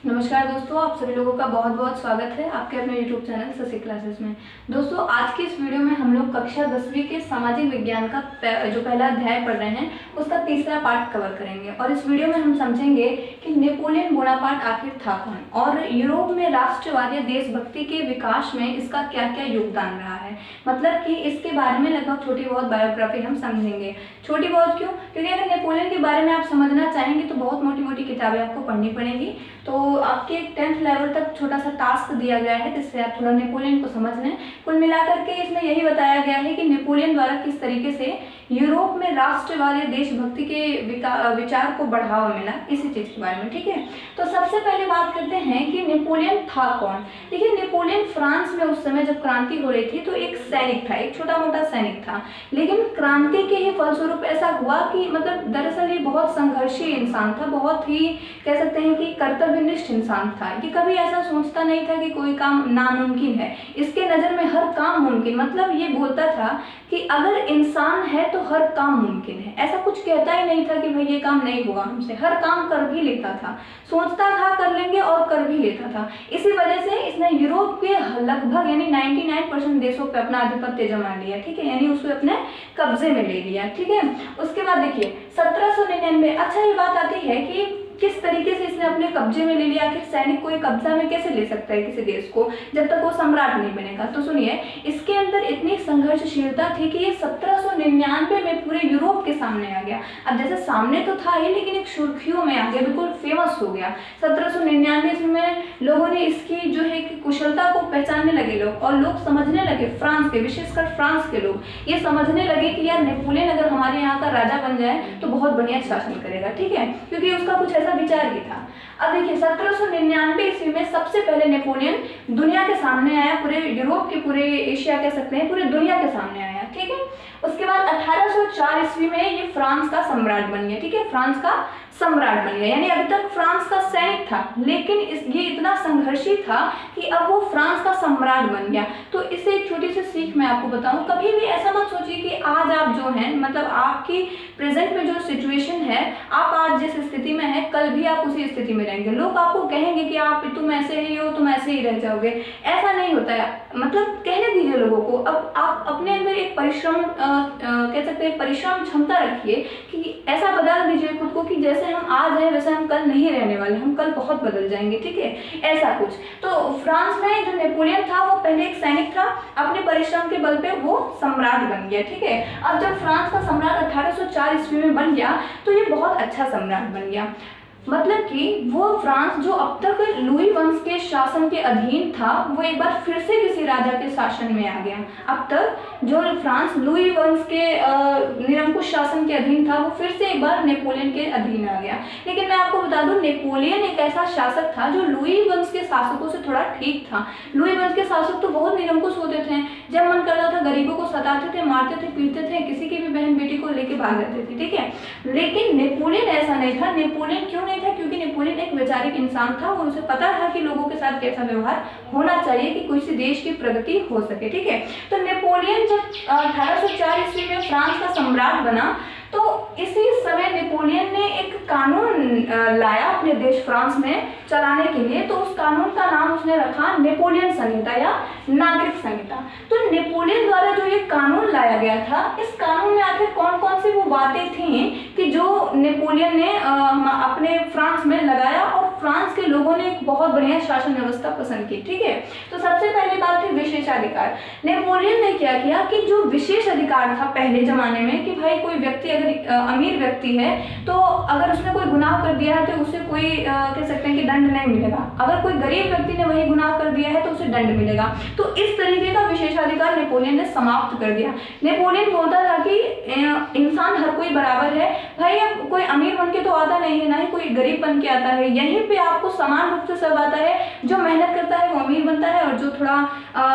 नमस्कार दोस्तों, आप सभी लोगों का बहुत बहुत स्वागत है आपके अपने YouTube चैनल शशि क्लासेस में। दोस्तों, आज की इस वीडियो में हम लोग कक्षा 10वीं के सामाजिक विज्ञान का जो पहला अध्याय पढ़ रहे हैं उसका तीसरा पार्ट कवर करेंगे। और इस वीडियो में हम समझेंगे कि नेपोलियन बोनापार्ट आखिर था कौन और यूरोप में राष्ट्रवाद या देशभक्ति के विकास में इसका क्या क्या योगदान रहा है। मतलब कि इसके बारे में लगभग छोटी बहुत बायोग्राफी हम समझेंगे। छोटी बहुत क्यों? क्योंकि अगर नेपोलियन के बारे में आप समझना चाहेंगे तो बहुत मोटी मोटी किताबें आपको पढ़नी पड़ेंगी। तो आपके 10th लेवल तक छोटा सा टास्क दिया गया है जिससे आप थोड़ा नेपोलियन को समझ लें। कुल मिलाकर के इसमें यही बताया गया है कि नेपोलियन द्वारा किस तरीके से यूरोप में राष्ट्रवाद या देशभक्ति के विचार को बढ़ावा मिला, इसी चीज के बारे में। ठीक है, तो सबसे पहले बात करते हैं कि नेपोलियन था कौन। देखिए, नेपोलियन फ्रांस में उस समय जब क्रांति हो रही थी तो एक सैनिक था, एक छोटा मोटा सैनिक था। लेकिन क्रांति के ही फलस्वरूप ऐसा हुआ कि मतलब दरअसल ये बहुत संघर्षी इंसान था, बहुत ही कह सकते हैं कि कर्तव्यनिष्ठ इंसान था। कि कभी ऐसा सोचता नहीं था कि कोई काम नामुमकिन है, इसके नज़र में हर काम मुमकिन। मतलब ये बोलता था कि अगर इंसान है तो हर काम मुमकिन है। ऐसा कुछ कहता ही नहीं था कि भाई ये काम नहीं होगा हमसे, हर काम कर भी लेता था, सोचता था कर लेंगे और कर भी लेता था। इसी वजह से इसने यूरोप के लगभग यानी 99% देशों पे अपना आधिपत्य जमा लिया। ठीक है, यानी उसको अपने कब्जे में ले लिया। ठीक है, उसके बाद देखिए 1799। अच्छा, ये बात आती है कि किस तरीके से इसने अपने कब्जे में ले लिया। आखिर सैनिक कोई कब्जा में कैसे ले सकता है किसी देश को जब तक वो सम्राट नहीं बनेगा। तो सुनिए, इसके अंदर इतनी संघर्षशीलता थी कि ये 1799 में पूरे यूरोप के सामने आ गया। अब जैसे सामने तो था ही, लेकिन एक सुर्खियों में आ गया, बिल्कुल फेमस हो गया। 1799 में लोगों ने इसकी जो है कुशलता को पहचानने लगे लोग, और लोग समझने लगे, फ्रांस के, विशेषकर फ्रांस के लोग ये समझने लगे कि यार नेपोलियन अगर हमारे यहाँ का राजा बन जाए तो बहुत बढ़िया शासन करेगा। ठीक है, क्योंकि उसका कुछ ऐसा विचार ही था। अब देखिए 1799 ईस्वी में सबसे पहले नेपोलियन दुनिया के सामने आया, पूरे यूरोप के, पूरे एशिया कह सकते हैं, पूरे दुनिया के सामने आया। ठीक है, उसके बाद 1804 ईस्वी में ये फ्रांस का सम्राट बन गया। ठीक है, फ्रांस का सम्राट बन गया, यानी अभी तक फ्रांस का सैनिक था, लेकिन ये इतना संघर्षी था कि अब वो फ्रांस का सम्राट बन गया। तो इससे एक छोटी सी सीख मैं आपको बताऊं, कभी भी ऐसा मत सोचिए कि आज आप जो हैं, मतलब आपकी प्रेजेंट में जो सिचुएशन है, आप आज जिस स्थिति में है कल भी आप उसी स्थिति में रहेंगे। लोग आपको कहेंगे कि आप तुम ऐसे ही हो, तुम ऐसे ही रह जाओगे। ऐसा नहीं होता है, मतलब कहने दीजिए लोगों को। अब आप अपने अंदर एक परिश्रम कह सकते हैं, परिश्रम क्षमता रखिए कि ऐसा बदल दीजिए खुद को कि जैसे हम आज हैं वैसे हम कल नहीं रहने वाले, हम कल बहुत बदल जाएंगे। ठीक है, ऐसा कुछ। तो फ्रांस में जो नेपोलियन था वो पहले एक सैनिक था, अपने परिश्रम के बल पे वो सम्राट बन गया। ठीक है, अब जब फ्रांस का सम्राट 1804 ईस्वी में बन गया तो ये बहुत अच्छा सम्राट बन गया। मतलब कि वो फ्रांस जो अब तक लुई वंश के शासन के अधीन था, वो एक बार फिर से किसी राजा के शासन में आ गया। अब तक जो फ्रांस लुई वंश के निरंकुश शासन के अधीन था, वो फिर से एक बार नेपोलियन के अधीन आ गया। लेकिन मैं आपको बता दूं, नेपोलियन एक ऐसा शासक था जो लुई वंश के शासकों से थोड़ा ठीक था। लुई वंश के शासक तो बहुत निरंकुश होते थे, जब मन करता था गरीबों को सताते थे, मारते थे, पीटते थे, किसी की भी बहन बेटी को लेके भाग जाते थे। ठीक है, लेकिन नेपोलियन ऐसा नहीं था। नेपोलियन क्यों नहीं था? क्योंकि नेपोलियन एक वैचारिक इंसान था, और उसे पता था कि लोगों के साथ कैसा व्यवहार होना चाहिए कि किसी देश की प्रगति हो सके। ठीक है, तो नेपोलियन जब 1804 ईस्वी में फ्रांस का सम्राट बना तो इसी समय नेपोलियन ने एक कानून लाया अपने देश फ्रांस में चलाने के लिए। तो उस कानून का नाम उसने रखा नेपोलियन संहिता या नागरिक संहिता। तो नेपोलियन द्वारा जो ये कानून लाया गया था, इस कानून में आखिर कौन कौन सी वो बातें थी कि जो नेपोलियन ने अपने फ्रांस में लगाया, और फ्रांस के लोगों ने एक बहुत बढ़िया शासन व्यवस्था पसंद की। ठीक है, तो सबसे पहली बात थी विशेषाधिकार। नेपोलियन ने क्या किया कि जो विशेष अधिकार था पहले जमाने में कि भाई कोई व्यक्ति अमीर व्यक्ति है तो अगर उसने कोई गुनाह कर दिया है तो उसे कोई कह सकते हैं कि दंड नहीं मिलेगा। अगर कोई गरीब व्यक्ति ने वही गुनाह कर दिया है तो उसे दंड मिलेगा। तो इस तरीके का विशेषाधिकार नेपोलियन ने समाप्त कर दिया। नेपोलियन बोलता था कि इंसान हर कोई बराबर है, भाई अब कोई अमीर बन के तो आता नहीं है, ना ही कोई गरीब बन के आता है, यहीं पे आपको समान रूप से सब आता है। जो मेहनत करता है वो अमीर बनता है, और जो थोड़ा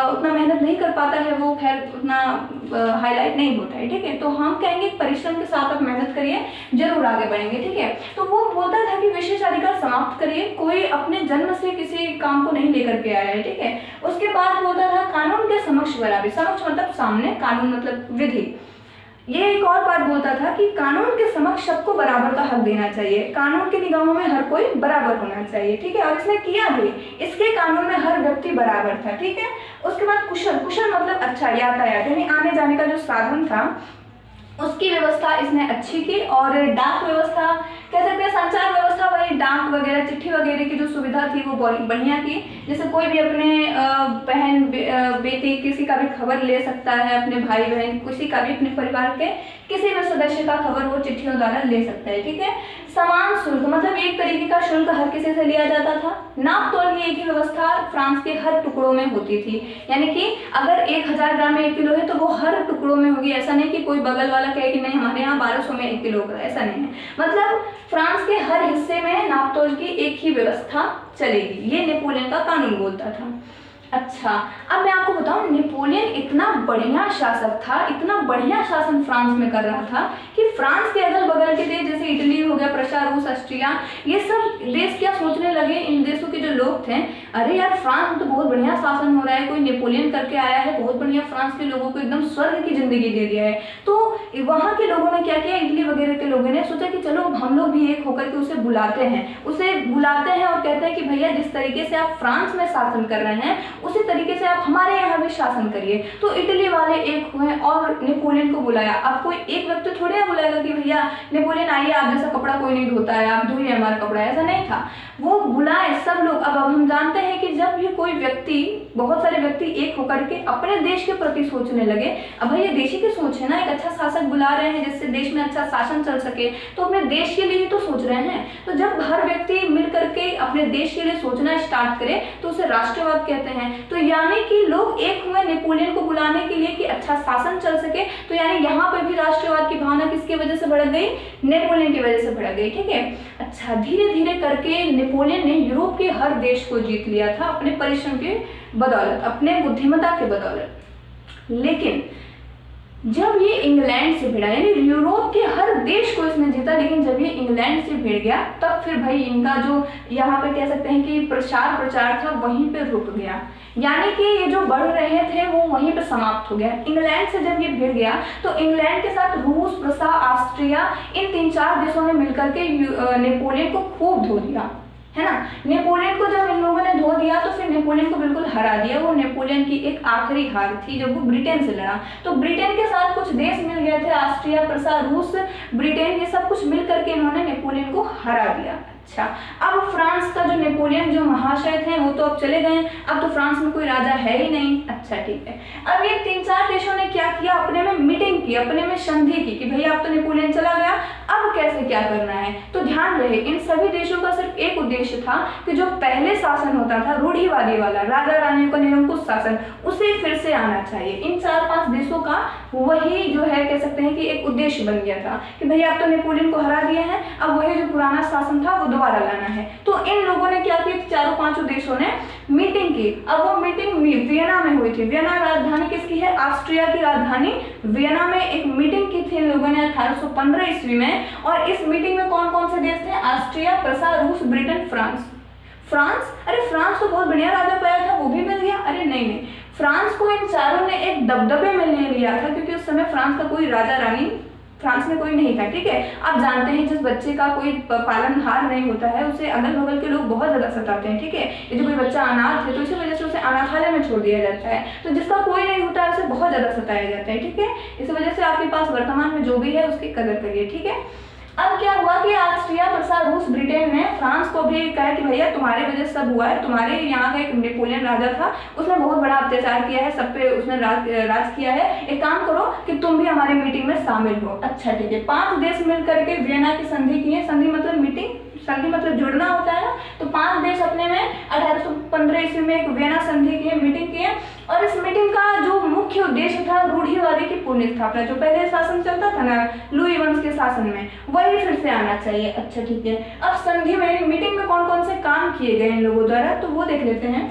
उतना मेहनत नहीं कर पाता है वो खैर उतना हाईलाइट नहीं होता है। ठीक है, तो हम कहेंगे परिश्रम के साथ आप मेहनत करिए, जरूर आगे बढ़ेंगे। ठीक है, तो वो बोलता था कि विशेषाधिकार समाप्त करिए, कोई अपने जन्म से किसी काम को नहीं लेकर के आया है। ठीक है, उसके बाद बोलता था कानून के समक्ष बराबरी। समक्ष मतलब सामने, कानून मतलब विधि। ये एक और बात बोलता था कि कानून के समक्ष सबको बराबर का हक देना चाहिए, कानून की निगाहों में हर कोई बराबर होना चाहिए, ठीक है। और इसने किया भी, इसके कानून में हर व्यक्ति बराबर था, ठीक है। उसके बाद कुशल, कुशल मतलब अच्छा यातायात, यानी आने जाने का जो साधन था उसकी व्यवस्था इसने अच्छी की। और डाक व्यवस्था कह सकते हैं, संचार व्यवस्था, वही डाक वगैरह, चिट्ठी वगैरह की जो सुविधा थी वो बढ़िया की। जैसे कोई भी अपने बहन बेटी किसी का भी खबर ले सकता है, अपने भाई बहन किसी का भी, अपने परिवार के किसी भी सदस्य का खबर वो चिट्ठियों द्वारा ले सकता है, ठीक है। समान शुल्क मतलब एक तरीके का शुल्क हर किसी से लिया जाता था। नाप तोल की एक ही व्यवस्था फ्रांस के हर टुकड़ों में होती थी, यानी कि अगर 1000 ग्राम में 1 किलो है तो वो हर टुकड़ों में होगी। ऐसा नहीं कि कोई बगल वाला कहे कि नहीं हमारे यहाँ 1200 में 1 किलो का, ऐसा नहीं है। मतलब फ्रांस के हर हिस्से में नाप तोल की एक ही व्यवस्था चलेगी, ये नेपोलियन का कानून बोलता था। अच्छा, अब मैं आपको बताऊं, नेपोलियन इतना बढ़िया शासक था, इतना बढ़िया शासन फ्रांस में कर रहा था कि फ्रांस के अगल बगल के देश जैसे इटली हो गया, प्रशा, रूस, ऑस्ट्रिया, ये सब देश क्या सोचने लगे, इन देशों के जो लोग थे, अरे यार फ्रांस में तो बहुत बढ़िया शासन हो रहा है, कोई नेपोलियन करके आया है, बहुत बढ़िया, फ्रांस के लोगों को एकदम स्वर्ग की जिंदगी दे दिया है। तो वहाँ के लोगों ने क्या किया, इटली वगैरह के लोगों ने सोचा कि चलो हम लोग भी एक होकर के उसे बुलाते हैं और कहते हैं कि भैया जिस तरीके से आप फ्रांस में शासन कर रहे हैं उसी तरीके से आप हमारे यहाँ भी शासन करिए। तो इटली वाले एक हुए और नेपोलियन को बुलाया। अब कोई एक व्यक्ति थोड़ी ना बुलाएगा कि भैया नेपोलियन आइए, आप जैसा कपड़ा कोई नहीं धोता है, आप धोइए हमारा कपड़ा, ऐसा नहीं था। वो बुलाए सब लोग। अब हम जानते हैं कि जब भी कोई व्यक्ति, बहुत सारे व्यक्ति एक होकर के अपने देश के प्रति सोचने लगे, अब भैया देश की सोच है ना, एक अच्छा शासक बुला रहे हैं जिससे देश में अच्छा शासन चल सके, तो अपने देश के लिए ही तो सोच रहे हैं। तो जब हर व्यक्ति मिल करके अपने देश के लिए सोचना स्टार्ट करे तो उसे राष्ट्रवाद कहते हैं। तो यानी कि लोग एक हुए नेपोलियन को बुलाने के लिए कि अच्छा शासन चल सके। तो यानी यहाँ पर भी राष्ट्रवाद की भावना किसकी वजह से बढ़ गई, नेपोलियन की वजह से बढ़ गई, ठीक है। अच्छा, धीरे धीरे करके नेपोलियन ने यूरोप के हर देश को जीत लिया था अपने परिश्रम के बदौलत, अपने बुद्धिमत्ता के बदौलत। लेकिन जब ये इंग्लैंड से भिड़ा, यानी यूरोप के हर देश को इसने जीता, लेकिन जब ये इंग्लैंड से भिड़ गया तब फिर भाई इनका जो यहाँ पे कह सकते हैं कि प्रचार था वहीं पे रुक गया। यानी कि ये जो बढ़ रहे थे वो वहीं पे समाप्त हो गया। इंग्लैंड से जब ये भिड़ गया तो इंग्लैंड के साथ रूस, प्रशा, ऑस्ट्रिया, इन 3-4 देशों ने मिलकर के नेपोलियन को खूब धो दिया, है ना। नेपोलियन को जब इन लोगों ने धो दिया तो फिर नेपोलियन को बिल्कुल हरा दिया। वो नेपोलियन की एक आखिरी हार थी जब वो ब्रिटेन से लड़ा। तो ब्रिटेन के साथ कुछ देश मिल गए थे, ऑस्ट्रिया, प्रशा, रूस, ब्रिटेन, ये सब कुछ मिल करके इन्होंने नेपोलियन को हरा दिया। अच्छा, अब फ्रांस का जो नेपोलियन जो महाशय थे वो तो अब चले गए, अब तो फ्रांस में कोई राजा है ही नहीं। अच्छा ठीक है, अब ये 3-4 देशों ने क्या किया, अपने में मीटिंग की, अपने में संधि की कि भैया अब तो नेपोलियन चला गया, अब कैसे क्या करना है। तो ध्यान रहे, इन सभी देशों का सिर्फ एक उद्देश्य था कि जो पहले शासन होता था रूढ़िवादी वाला, राजा रानियों का निरंकुश शासन, उसे फिर से आना चाहिए। इन 4-5 देशों का वही जो है कह सकते हैं कि एक उद्देश्य बन गया था कि भैया अब तो नेपोलियन को हरा दिए हैं, अब वही जो पुराना शासन था वो दोबारा लाना है। तो इन लोगों ने क्या किया, 4-5 देशों ने मीटिंग की। अब वो मीटिंग वियना में हुई थी। वियना राजधानी किसकी है, ऑस्ट्रिया की राजधानी वियना में एक मीटिंग की थी इन लोगों ने 1815 ईस्वी में। और इस मीटिंग में कौन कौन से देश थे, ऑस्ट्रिया, प्रशा, रूस, ब्रिटेन, फ्रांस। अरे फ्रांस तो बहुत बढ़िया राजा पाया था, वो भी मिल गया। अरे नहीं, फ्रांस को इन चारों ने एक दबदबे में ले लिया था क्योंकि उस समय फ्रांस का कोई राजा रानी फ्रांस में कोई नहीं था, ठीक है। आप जानते हैं जिस बच्चे का कोई पालनहार नहीं होता है उसे अगल बगल के लोग बहुत ज्यादा सताते हैं, ठीक है। ये जो कोई बच्चा अनाथ है तो इसी वजह से उसे अनाथालय में छोड़ दिया जाता है। तो जिसका कोई नहीं होता है उसे बहुत ज्यादा सताया जाता है, ठीक है। इस वजह से आपके पास वर्तमान में जो भी है उसकी कदर करिए, ठीक है। अब क्या हुआ कि ऑस्ट्रिया, प्रशा, रूस, ब्रिटेन ने फ्रांस को भी कहा कि भैया तुम्हारे वजह से सब हुआ है, तुम्हारे यहाँ का एक नेपोलियन राजा था, उसने बहुत बड़ा अत्याचार किया है, सब पे उसने राज किया है, एक काम करो कि तुम भी हमारी मीटिंग में शामिल हो। अच्छा ठीक है, 5 देश मिल करके वियना की संधि की है। संधि मतलब मीटिंग, संधि मतलब जुड़ना होता है ना। तो 5 देश अपने में 1815 ईस्वी में एक वियना संधि की मीटिंग की है। और इस मीटिंग का जो मुख्य उद्देश्य था रूढ़िवादी की पुनः स्थापना, जो पहले शासन चलता था ना लुई वंश के शासन में, वही फिर से आना चाहिए। अच्छा ठीक है, अब संधि में मीटिंग में कौन कौन से काम किए गए इन लोगों द्वारा तो वो देख लेते हैं।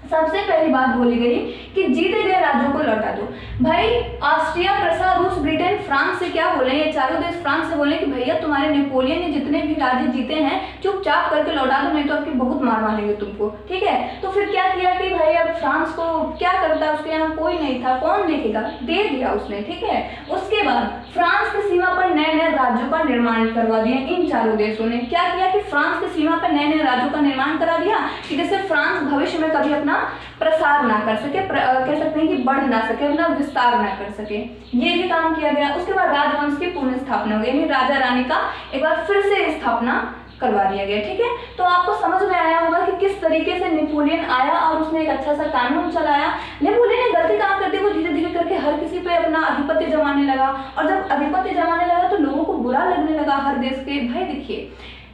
सबसे पहली बात बोली गई कि जीते गए राज्यों को लौटा दो। भाई ऑस्ट्रिया, प्रसा, रूस, ब्रिटेन, फ्रांस से क्या बोले, ये चारों देश फ्रांस से बोले कि भैया तुम्हारे नेपोलियन ने जितने भी राज्य जीते हैं चुपचाप करके लौटा दो, नहीं तो आपकी बहुत मार मारेंगे तुमको, ठीक है। तो फिर क्या किया कि भाई अब फ्रांस को क्या करता, उसके यहाँ कोई नहीं था, कौन देखेगा, दे दिया उसने, ठीक है। उसके बाद फ्रांस की सीमा पर नए नए राज्यों का निर्माण करवा दिया इन चारों देशों ने। क्या किया कि फ्रांस की सीमा पर नए नए राज्यों का निर्माण करा दिया कि जिससे फ्रांस भविष्य में कभी अपना प्रसार ना कर सके, कह सकते हैं कि बढ़ ना सके, अपना विस्तार ना कर सके, ये भी काम किया गया। उसके बाद राजवंश की पुनः स्थापना हो गई, राजा रानी का एक बार फिर से स्थापना करवा दिया गया, ठीक है। तो आपको समझ में आया होगा कि किस तरीके से नेपोलियन आया और उसने एक अच्छा सा कानून चलाया। नेपोलियन ने गलती काम करते हुए धीरे धीरे करके हर किसी पे अपना आधिपत्य जमाने लगा, और जब आधिपत्य जमाने लगा तो लोगों को बुरा लगने लगा हर देश के। भाई देखिए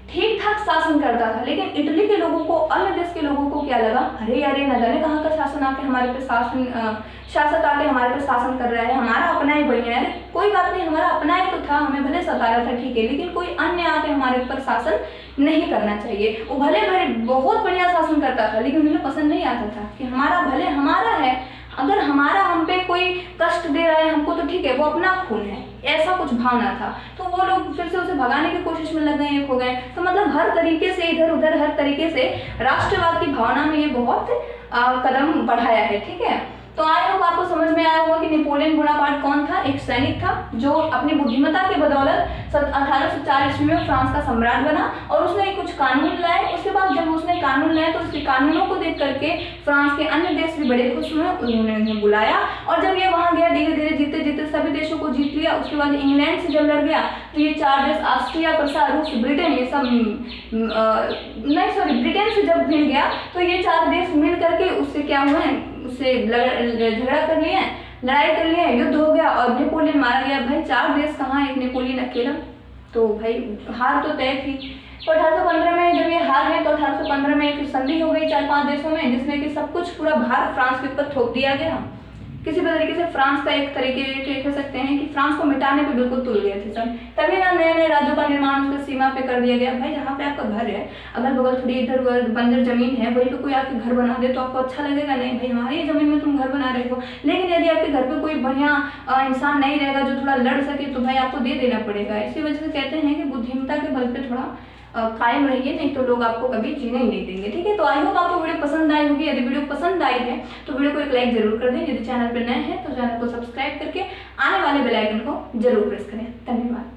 ठीक ठाक शासन करता था, लेकिन इटली के लोगों को, अन्य देश के लोगों को क्या लगा, अरे यार ये न जाने कहाँ का शासन आके हमारे पे शासक आके हमारे पे शासन कर रहा है, हमारा अपना ही बढ़िया है। कोई बात नहीं, हमारा अपना ही तो था, हमें भले सता रहा था, ठीक है, लेकिन कोई अन्य आके हमारे ऊपर शासन नहीं करना चाहिए। वो भले भले बहुत बढ़िया शासन करता था, लेकिन उन्हें पसंद नहीं आता था कि हमारा भले हमारा है, अगर हमारा हम पे कोई कष्ट दे रहा है हमको तो ठीक है, वो अपना खून है, ऐसा कुछ भावना था। तो वो लोग फिर से उसे भगाने की कोशिश में लग गए, एक हो गए। तो मतलब हर तरीके से इधर उधर हर तरीके से राष्ट्रवाद की भावना में ये बहुत कदम बढ़ाया है, ठीक है। तो आई होप आपको समझ में आया होगा कि नेपोलियन बोनापार्ट कौन था। एक सैनिक था जो अपनी बुद्धिमत्ता के बदौलत 1804 ईस्वी में फ्रांस का सम्राट बना, और उसने कुछ कानून लाए। उसके बाद जब उसने कानून लाए तो उसके कानूनों को देख करके फ्रांस के अन्य देश भी बड़े खुश हुए, उन्होंने उन्हें बुलाया। और जब ये वहाँ गया, धीरे धीरे जीते जीते सभी देशों को जीत लिया। उसके बाद इंग्लैंड से जब लड़ गया तो ये चार देश ऑस्ट्रिया, प्रसा, रूस, ब्रिटेन, ये सब ब्रिटेन से जब भिड़ गया तो ये चार देश मिल करके उससे क्या हुए, उससे झगड़ा कर लिए, लड़ाई कर लिए, युद्ध हो गया और नेपोलियन मारा गया। भाई चार देश कहाँ, एक नेपोलियन अकेला, तो भाई हार तो तय थी। तो 1815 में जब ये हार गए तो 1815 में एक संधि हो गई 4-5 देशों में, जिसमें कि सब कुछ पूरा भार फ्रांस के ऊपर थोप दिया गया। किसी भी तरीके से फ्रांस का एक तरीके कह सकते हैं कि फ्रांस को मिटाने पे बिल्कुल तुल गए थे सब। तभी ना नए नए राज्यों का निर्माण उसके सीमा पे कर दिया गया। भाई जहाँ पे आपका घर है, अगल बगल थोड़ी इधर उधर बंजर जमीन है, वहीं पे कोई आके घर बना दे तो आपको अच्छा लगेगा, नहीं भाई हमारी जमीन में तुम घर बना रहे हो। लेकिन यदि आपके घर पे कोई बढ़िया इंसान नहीं रहेगा जो थोड़ा लड़ सके तो भाई आपको दे देना पड़ेगा। इसी वजह से कहते हैं कि बुद्धिमत्ता के बल पे थोड़ा कायम रहिए, नहीं तो लोग आपको कभी जीने ही नहीं देंगे, ठीक है। तो आई होप आपको वीडियो पसंद आई होगी। यदि वीडियो पसंद आई है तो वीडियो को एक लाइक जरूर कर दें। यदि चैनल पर नए हैं तो चैनल को सब्सक्राइब करके आने वाले बेल आइकन को जरूर प्रेस करें। धन्यवाद।